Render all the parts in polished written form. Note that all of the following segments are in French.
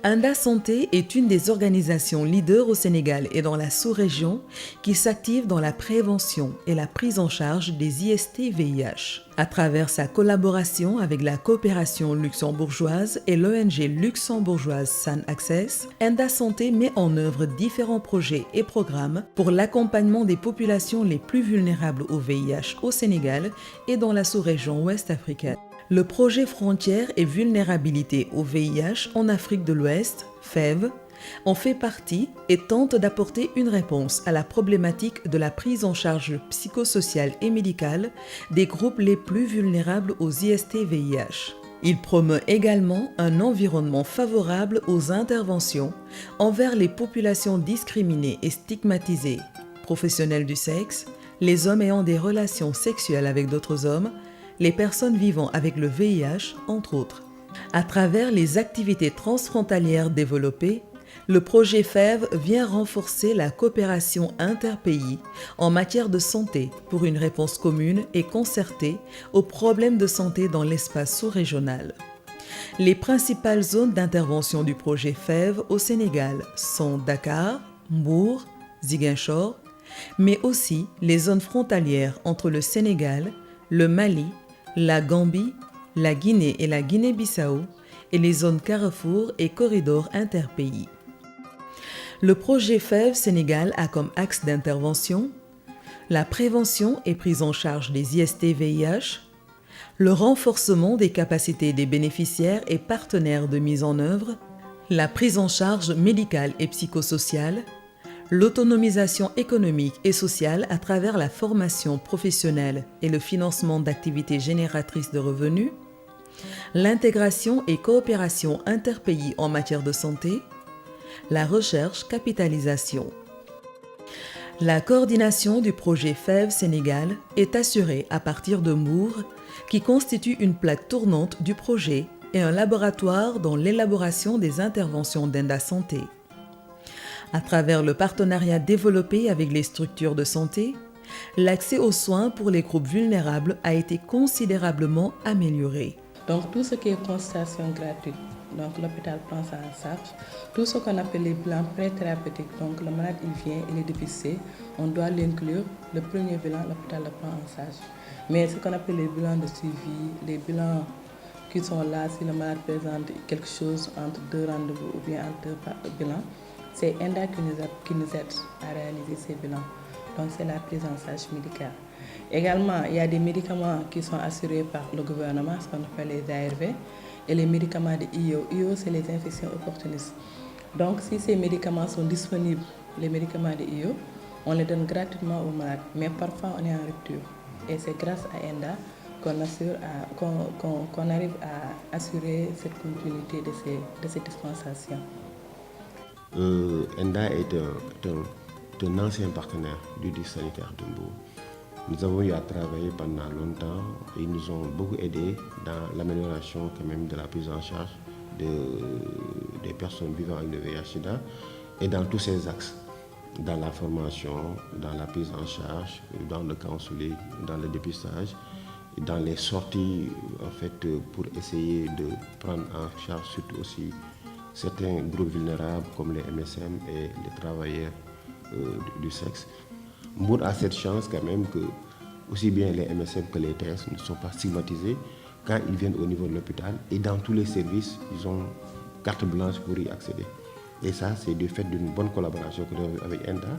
Enda Santé est une des organisations leaders au Sénégal et dans la sous-région qui s'active dans la prévention et la prise en charge des IST-VIH. À travers sa collaboration avec la coopération luxembourgeoise et l'ONG luxembourgeoise San Access, Enda Santé met en œuvre différents projets et programmes pour l'accompagnement des populations les plus vulnérables au VIH au Sénégal et dans la sous-région ouest africaine. Le projet Frontières et vulnérabilité au VIH en Afrique de l'Ouest, FEV, en fait partie et tente d'apporter une réponse à la problématique de la prise en charge psychosociale et médicale des groupes les plus vulnérables aux IST-VIH. Il promeut également un environnement favorable aux interventions envers les populations discriminées et stigmatisées, professionnels du sexe, les hommes ayant des relations sexuelles avec d'autres hommes, les personnes vivant avec le VIH, entre autres. À travers les activités transfrontalières développées, le projet FEV vient renforcer la coopération interpays en matière de santé pour une réponse commune et concertée aux problèmes de santé dans l'espace sous-régional. Les principales zones d'intervention du projet FEV au Sénégal sont Dakar, Mbour, Ziguinchor, mais aussi les zones frontalières entre le Sénégal, le Mali, la Gambie, la Guinée et la Guinée-Bissau et les zones carrefour et corridors interpays. Le projet FEV Sénégal a comme axe d'intervention la prévention et prise en charge des IST-VIH, le renforcement des capacités des bénéficiaires et partenaires de mise en œuvre, la prise en charge médicale et psychosociale, l'autonomisation économique et sociale à travers la formation professionnelle et le financement d'activités génératrices de revenus, l'intégration et coopération interpays en matière de santé, la recherche-capitalisation. La coordination du projet FEV Sénégal est assurée à partir de Mbour, qui constitue une plaque tournante du projet et un laboratoire dans l'élaboration des interventions d'Enda Santé. À travers le partenariat développé avec les structures de santé, l'accès aux soins pour les groupes vulnérables a été considérablement amélioré. Donc tout ce qui est consultation gratuite, donc l'hôpital prend ça en charge. Tout ce qu'on appelle les bilans pré-thérapeutiques, donc le malade il vient, il est dépisté, on doit l'inclure. Le premier bilan, l'hôpital le prend en charge. Mais ce qu'on appelle les bilans de suivi, les bilans qui sont là si le malade présente quelque chose entre deux rendez-vous ou bien entre deux bilans, c'est Enda qui nous aide à réaliser ces bilans. Donc c'est la prise en charge médicale. Également, il y a des médicaments qui sont assurés par le gouvernement, ce qu'on appelle les ARV, et les médicaments de IO. IO, c'est les infections opportunistes. Donc si ces médicaments sont disponibles, les médicaments de IO, on les donne gratuitement aux malades. Mais parfois, on est en rupture. Et c'est grâce à Enda qu'on arrive à assurer cette continuité de ces dispensations. Enda est un ancien partenaire du district sanitaire de Mbour. Nous avons eu à travailler pendant longtemps et ils nous ont beaucoup aidés dans l'amélioration quand même de la prise en charge des personnes vivant avec le VIH/SIDA et dans tous ces axes, dans la formation, dans la prise en charge, dans le counseling, dans le dépistage, dans les sorties en fait pour essayer de prendre en charge surtout aussi certains groupes vulnérables comme les MSM et les travailleurs du sexe. Mbour a cette chance quand même que aussi bien les MSM que les TS ne sont pas stigmatisés quand ils viennent au niveau de l'hôpital et dans tous les services, ils ont carte blanche pour y accéder. Et ça, c'est du fait d'une bonne collaboration avec Enda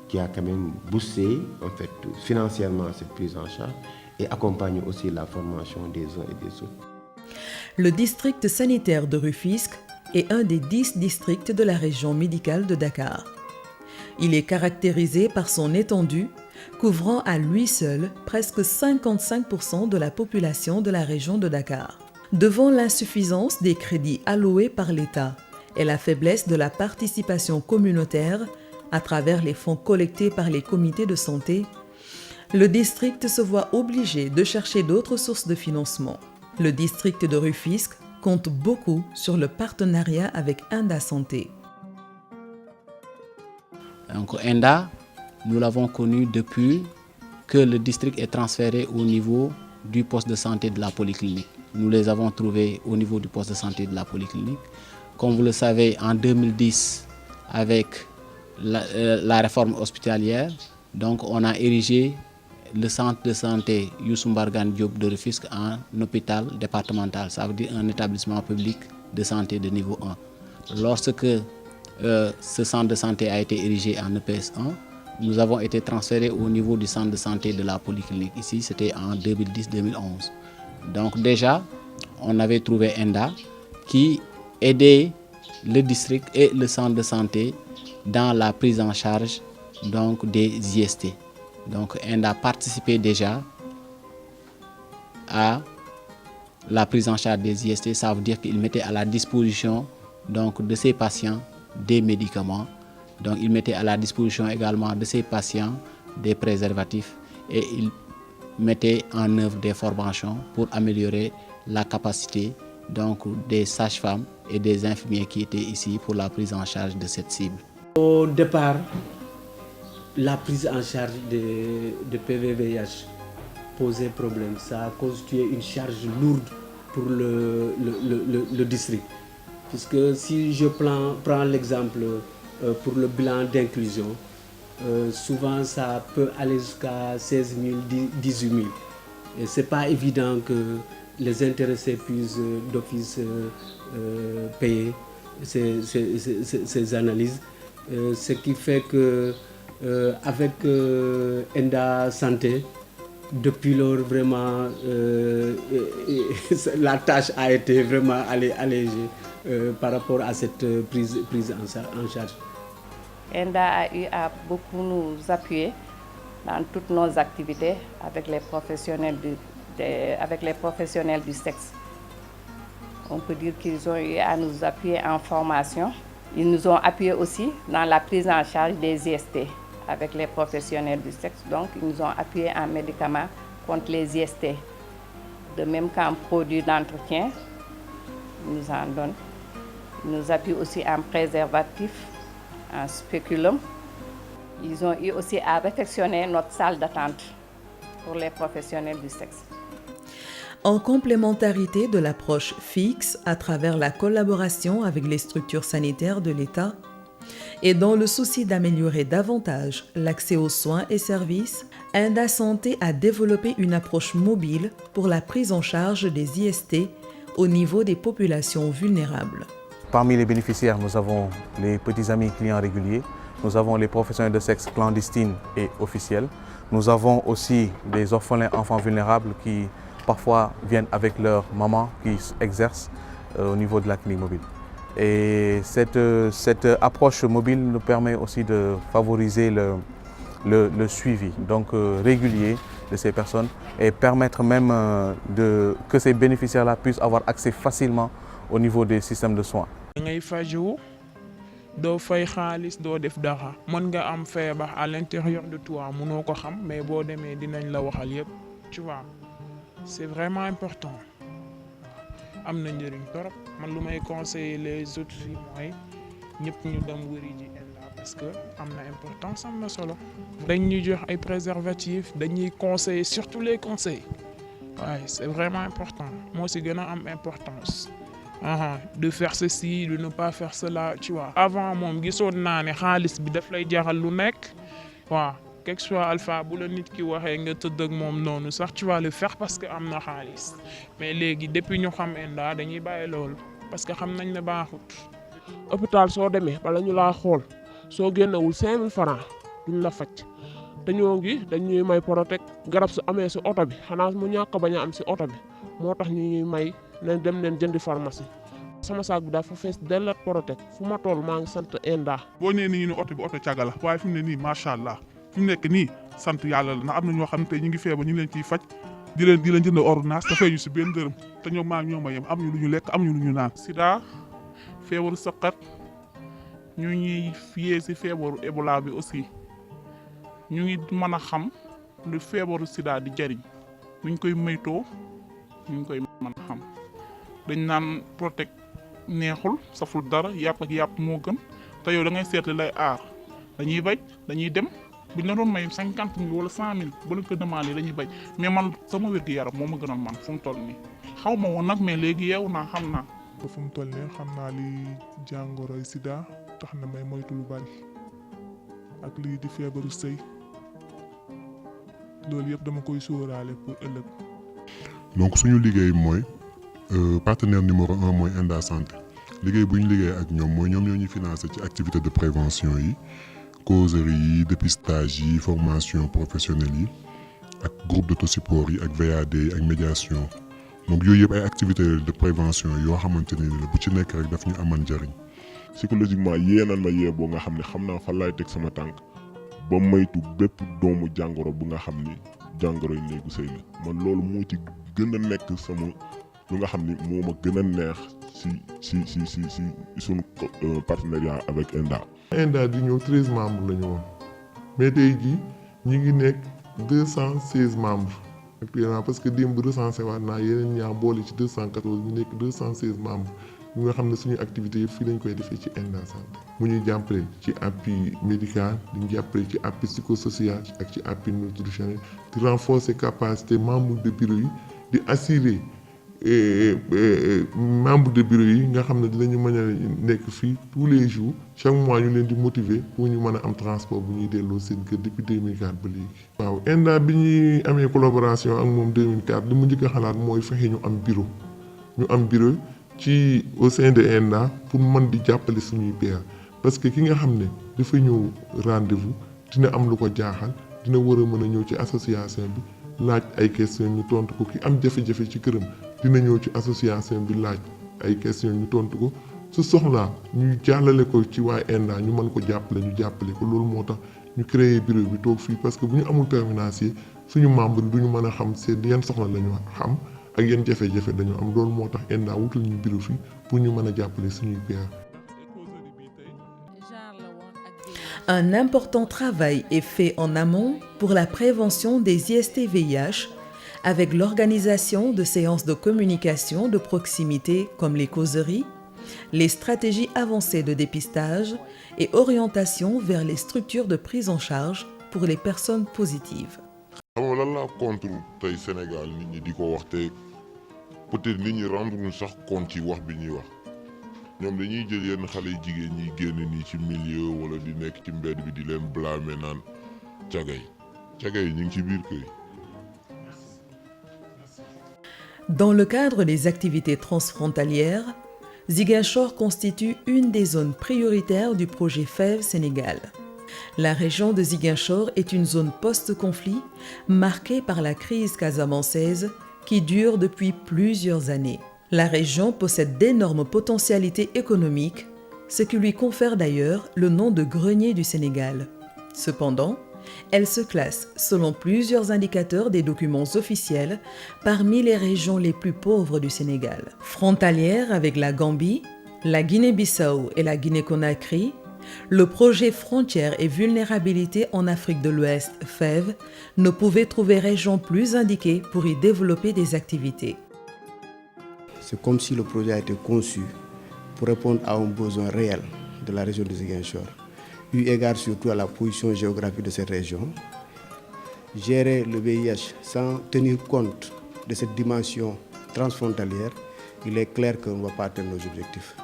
qui a quand même boosté en fait, financièrement cette prise en charge et accompagne aussi la formation des uns et des autres. Le district sanitaire de Rufisque est un des 10 districts de la région médicale de Dakar. Il est caractérisé par son étendue, couvrant à lui seul presque 55% de la population de la région de Dakar. Devant l'insuffisance des crédits alloués par l'État et la faiblesse de la participation communautaire à travers les fonds collectés par les comités de santé, le district se voit obligé de chercher d'autres sources de financement. Le district de Rufisque compte beaucoup sur le partenariat avec Enda Santé. Donc Enda, nous l'avons connu depuis que le district est transféré au niveau du poste de santé de la polyclinique. Nous les avons trouvés au niveau du poste de santé de la polyclinique. Comme vous le savez, en 2010, avec la réforme hospitalière, donc on a érigé le centre de santé Youssou Mbargane Diop de Rufisque en hôpital départemental, ça veut dire un établissement public de santé de niveau 1. Lorsque ce centre de santé a été érigé en EPS 1, nous avons été transférés au niveau du centre de santé de la polyclinique. Ici, c'était en 2010-2011. Donc déjà, on avait trouvé ENDA qui aidait le district et le centre de santé dans la prise en charge donc, des IST. Donc ENDA participait déjà à la prise en charge des IST. Ça veut dire qu'il mettait à la disposition donc, de ses patients des médicaments. Donc il mettait à la disposition également de ses patients des préservatifs et il mettait en œuvre des formations pour améliorer la capacité donc, des sages-femmes et des infirmiers qui étaient ici pour la prise en charge de cette cible. Au départ, la prise en charge de PVVH posait problème. Ça a constitué une charge lourde pour le district. Puisque si je prends l'exemple pour le bilan d'inclusion, souvent ça peut aller jusqu'à 16 000, 18 000. Et ce n'est pas évident que les intéressés puissent d'office payer ces analyses. Ce qui fait que avec ENDA Santé, depuis lors vraiment la tâche a été vraiment allégée par rapport à cette prise en charge. ENDA a eu à beaucoup nous appuyer dans toutes nos activités avec les professionnels du sexe. On peut dire qu'ils ont eu à nous appuyer en formation. Ils nous ont appuyés aussi dans la prise en charge des IST avec les professionnels du sexe. Donc, ils nous ont appuyés en médicaments contre les IST. De même qu'en produits d'entretien, ils nous en donnent. Ils nous appuient aussi en préservatifs, en spéculum. Ils ont eu aussi à réfectionner notre salle d'attente pour les professionnels du sexe. En complémentarité de l'approche fixe à travers la collaboration avec les structures sanitaires de l'État et dans le souci d'améliorer davantage l'accès aux soins et services, ENDA Santé a développé une approche mobile pour la prise en charge des IST au niveau des populations vulnérables. Parmi les bénéficiaires, nous avons les petits amis clients réguliers, nous avons les professionnels de sexe clandestines et officiels, nous avons aussi des orphelins enfants vulnérables qui parfois viennent avec leur maman qui exerce au niveau de la clinique mobile. Et cette approche mobile nous permet aussi de favoriser le suivi donc régulier de ces personnes et permettre même que ces bénéficiaires-là puissent avoir accès facilement au niveau des systèmes de soins. ngay faju doo fay xaalis doo def dara mën nga am feebar à l'intérieur de toi mënoo ko xam mais boo demee dinañ la waxal yépp tu vois c'est vraiment important am na njëriñ torop man lu may conseiller les autres filles mooy ñëpp ñu dem wëri ji ENDA parce que am na importance am na solo dañ ñuy jox ay préservatifs dañuy conseiller surtout les conseils waaye c'est vraiment important moo si gën a am importance de faire ceci de ne pas faire cela tu vois avant moom gisoon naa ne xaalis bi daf lay jaxal lu nekk waaw quelque soit alpha bu la nit ki waxee nga tëdd ak moom noonu sax tu vas le faire parce que am na xaalis mais léegi depuis ñu xam ENDA dañuy bàyyi loolu parce que xam nañ ne baaxut. hôpital soo demee bala ñu laa xool soo génnewul 5000 francs duñ la faj dañoo ngi dañuy may Protek garab su amee si oto bi xanaa mu ñàkk bañ a am si oto bi moo tax ñuy may ne dem leen jëndi pharmacie sama saak bi dafa fees dellat Protek fu ma toll maa ngi sant ENDA. boo nee nii ñu ne oto bi oto càgga la waaye fi mu ne nii macha allah fi mu nekk nii sant yàlla la na am na ñoo xam ne tey ñu ngi feebar ñu ngi leen ciy faj di leen jënd ordonnance dafay ñu si benn dërëm te ñoom maa ñoo ma yem am ñu lu ñu lekk am ñu lu ñu naan. Sida feebaru sëqat ñu ñuy fiyee si feebaru Ebola bi aussi ñu ngi mën a xam lu feebaru Sida di jariñ nuñ koy moytoo ñu ngi koy mën a xam dañ naan Protek neexul saful dara yàpp ak yàpp moo gën te yow da ngay seet lay aar dañuy bañ dañuy dem buñ la doon may 50 000 wala 100 000 ba la ko demandé dañuy bañ mais man sama wér-gu-yaram moo ma gënal man fu mu toll nii xaw ma woon nag mais léegi yeewu naa xam naa ba fu mu toll nii xam naa li jàngoroy sida tax na may moytu lu bari ak lii di feebaru sëy loolu yëpp dama koy sóoraale pour ëllëg. donc suñu liggéey mooy partenaire numéro 1 mooy Enda Santé liggéey bu ñu liggéey ak ñoom mooy ñoom ñoo ñu financé ci activité de prévention yi causerie yi dépistage yi formation professionnelle yi ak groupe d'autosupport yi ak VAD yi ak médiation donc yooyu yëpp ay activité de prévention yoo xamante ne la bu ci nekk rek daf ñu amal njariñ. psychologiquement yee nan ma yee boo nga xam ne xam naa fan laay teg sama tànk ba maytu bépp doomu jàngoro bu nga xam ni jàngoro yi néegu sëy la man loolu moo ci gën a nekk sama lu nga xam ni moo ma gën a neex si suñu partenariat avec Enda. Enda di ñëw 13 membres la ñu woon mais tey jii ñi ngi nekk 216 membres actuellement parce que démb recensé waat naa yeneen ñaar boole ci 214 ñu nekk 216 membres ñu nga xam ne suñu activité yëpp fii lañ koy defee ci Enda Santé mu ñuy jàppale ci appui médical di ñu jàppale ci appui psychosocial ak ci appui nutritionnel di renforcer capacité membre de bureau yi di assurer membre de bureau yi nga xam ne dinañu mën a nekk fii tous les jours chaque mois ñu leen di motiver pour ñu mën a am transport bu ñuy delloo seen kër depuis 2004 ba léegi. waaw Enda bi ñuy amee collaboration ak moom 2004 li mu njëkk a xalaat mooy fexe ñu am bureau ci au sein de Enda pour mën di jàppale suñuy pairs parce que ki nga xam ne dafa ñëw rendez-vous dina am lu ko jaaxal dina war a mën a ñëw ci association bi laaj ay questions ñu tontu ko ki am jafe-jafe ci këram. dina ñëw ci association bi laaj ay questions ñu tontu ko su soxlaa ñu jàllale ko ci waa Enda ñu mën ko jàppale ko loolu moo tax ñu créer bureau bi toog fii parce que bu ñu amul permanence suñu membre du ñu mën a xam seen yan soxla la ñu xam ak yan jafe-jafe dañu am loolu moo tax Enda wutal ñu bureau fii pour ñu mën a jàppale suñuy pairs. Un important travail est fait en amont pour la prévention des IST-VIH avec l'organisation de séances de communication de proximité comme les causeries, les stratégies avancées de dépistage et orientation vers les structures de prise en charge pour les personnes positives. xam nga lan laa contre tey Sénégal nit ñi di ko wax te peut-être nit ñi rendre ñu sax compte ci wax bi ñuy wax ñoom dañuy jël yenn xale yu jigéen ñi génn nii ci milieu wala di nekk ci mbedd bi di leen blâmer naan caga yi ñu ngi ci biir kër yi. Dans le cadre des activités transfrontalières, Ziguinchor constitue une des zones prioritaires du projet FEV Sénégal. La région de Ziguinchor est une zone post-conflit marquée par la crise casamançaise qui dure depuis plusieurs années. La région possède d'énormes potentialités économiques, ce qui lui confère d'ailleurs le nom de grenier du Sénégal. Cependant, elle se classe, selon plusieurs indicateurs des documents officiels, parmi les régions les plus pauvres du Sénégal. Frontalière avec la Gambie, la Guinée-Bissau et la Guinée-Conakry, le projet Frontières et Vulnérabilité en Afrique de l'Ouest, FEV, ne pouvait trouver région plus indiquée pour y développer des activités. C'est comme si le projet a été conçu pour répondre à un besoin réel de la région de Ziguinchor. Eu égard surtout à la position géographique de cette région, gérer le VIH sans tenir compte de cette dimension transfrontalière, il est clair qu'on ne va pas atteindre nos objectifs.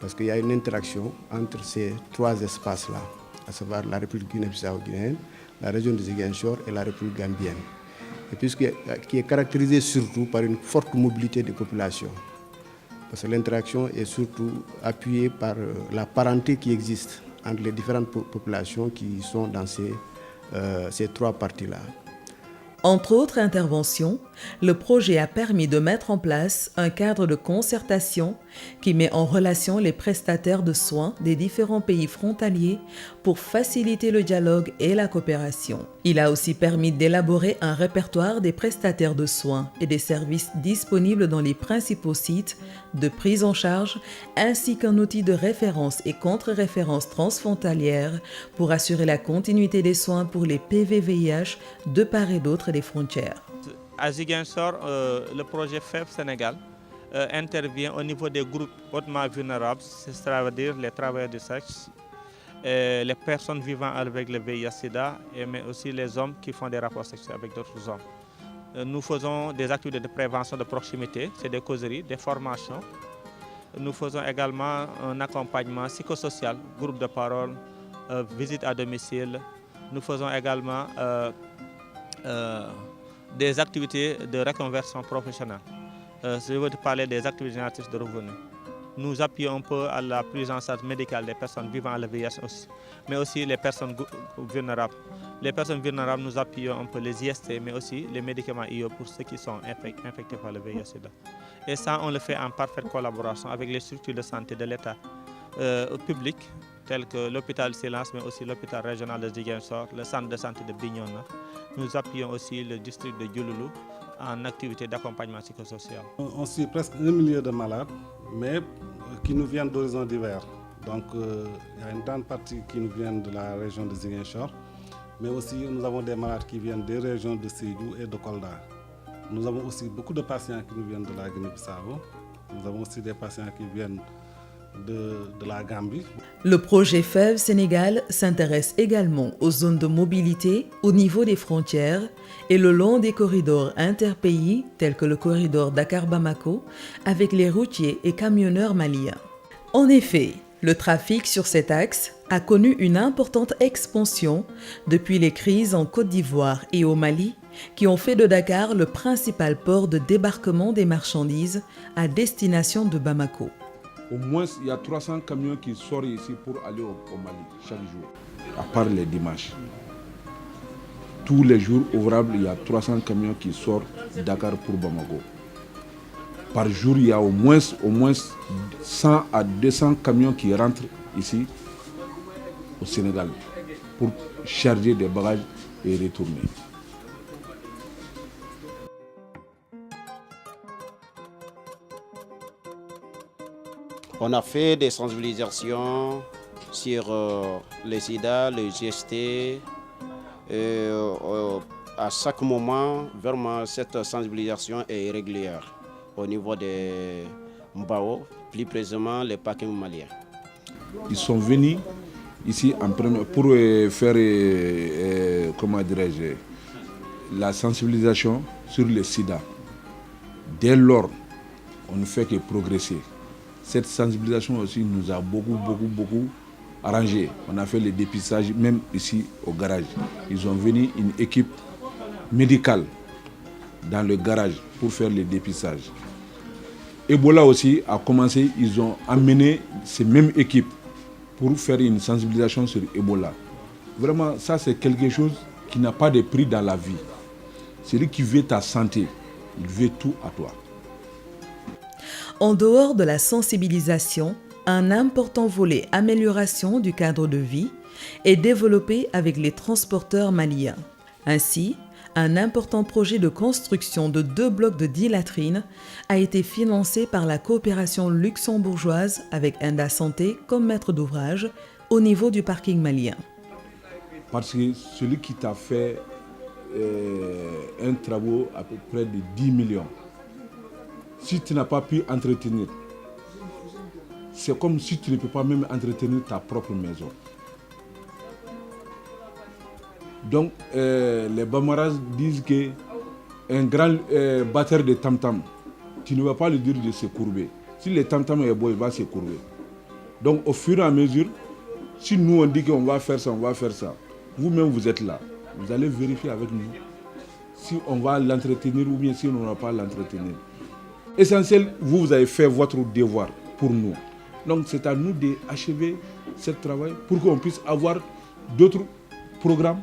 Parce qu'il y a une interaction entre ces trois espaces-là, à savoir la République guinée-bissau-guinéenne, la région de Ziguinchor et la République gambienne. Et puis qui est caractérisée surtout par une forte mobilité des populations. Parce que l'interaction est surtout appuyée par la parenté qui existe entre les différentes populations qui sont dans ces trois parties-là. Entre autres interventions, le projet a permis de mettre en place un cadre de concertation qui met en relation les prestataires de soins des différents pays frontaliers pour faciliter le dialogue et la coopération. Il a aussi permis d'élaborer un répertoire des prestataires de soins et des services disponibles dans les principaux sites de prise en charge, ainsi qu'un outil de référence et contre-référence transfrontalière pour assurer la continuité des soins pour les PV-VIH de part et d'autre des frontières. À Ziguinchor, le projet FEV Sénégal intervient au niveau des groupes hautement vulnérables, c'est-à-dire les travailleurs du sexe, les personnes vivant avec le VIH-Sida, mais aussi les hommes qui font des rapports sexuels avec d'autres hommes. Nous faisons des activités de prévention de proximité, c'est des causeries, des formations, nous faisons également un accompagnement psychosocial, groupe de parole, visite à domicile. Nous faisons également des activités de reconversion professionnelle. Je veux te parler des activités génératrices de revenus. Nous appuyons un peu à la prise en charge médicale des personnes vivant avec le VIH aussi, mais aussi les personnes vulnérables. Les personnes vulnérables, nous appuyons un peu les IST, mais aussi les médicaments IO pour ceux qui sont infectés par le VIH-Sida. Et ça, on le fait en parfaite collaboration avec les structures de santé de l'État public, tels que l'hôpital Silence, mais aussi l'hôpital régional de Ziguinchor, le centre de santé de Bignona. Nous appuyons aussi le district de Diouloulou en activité d'accompagnement psychosocial. On suit presque 1 million de malades, mais qui nous viennent d'horizons divers. Donc il y a une grande partie qui nous vient de la région de Ziguinchor, mais aussi nous avons des malades qui viennent des régions de Sédhiou et de Kolda. Nous avons aussi beaucoup de patients qui nous viennent de la Guinée-Bissau. Nous avons aussi des patients qui viennent de la Gambie. Le projet FEV Sénégal s'intéresse également aux zones de mobilité au niveau des frontières et le long des corridors interpays tels que le corridor Dakar-Bamako avec les routiers et camionneurs maliens. En effet, le trafic sur cet axe a connu une importante expansion depuis les crises en Côte d'Ivoire et au Mali qui ont fait de Dakar le principal port de débarquement des marchandises à destination de Bamako. Au moins, il y a 300 camions qui sortent ici pour aller au Mali chaque jour, à part les dimanches. Tous les jours ouvrables, il y a 300 camions qui sortent de Dakar pour Bamako. Par jour, il y a au moins 100 à 200 camions qui rentrent ici au Sénégal pour charger des bagages et retourner. On a fait des sensibilisations sur le sida, le GST. À chaque moment, vraiment, cette sensibilisation est régulière au niveau des Mbao, plus précisément les parkings maliens. Ils sont venus ici en premier pour faire comment dirais-je, la sensibilisation sur le sida. Dès lors, on ne fait que progresser. Cette sensibilisation aussi nous a beaucoup arrangé. On a fait le dépistage même ici au garage. Ils ont venu une équipe médicale dans le garage pour faire le dépistage. Ebola aussi a commencé, ils ont amené ces mêmes équipes pour faire une sensibilisation sur Ebola. Vraiment, ça c'est quelque chose qui n'a pas de prix dans la vie. Celui qui veut ta santé, il veut tout à toi. En dehors de la sensibilisation, un important volet amélioration du cadre de vie est développé avec les transporteurs maliens. Ainsi, un important projet de construction de 2 blocs de 10 latrines a été financé par la coopération luxembourgeoise avec Enda Santé comme maître d'ouvrage au niveau du parking malien. Parce que celui qui t'a fait un travaux à peu près de 10 millions, si tu n'as pas pu entretenir, c'est comme si tu ne peux pas même entretenir ta propre maison. Donc, les Bamaras disent qu'un grand batteur de tam-tam, tu ne vas pas lui dire de se courber. Si le tam-tam est beau, il va se courber. Donc, au fur et à mesure, si nous on dit qu'on va faire ça, vous-même vous êtes là. Vous allez vérifier avec nous si on va l'entretenir ou bien si on ne va pas l'entretenir. Essentiel, vous avez fait votre devoir pour nous. Donc c'est à nous d'achever ce travail pour qu'on puisse avoir d'autres programmes.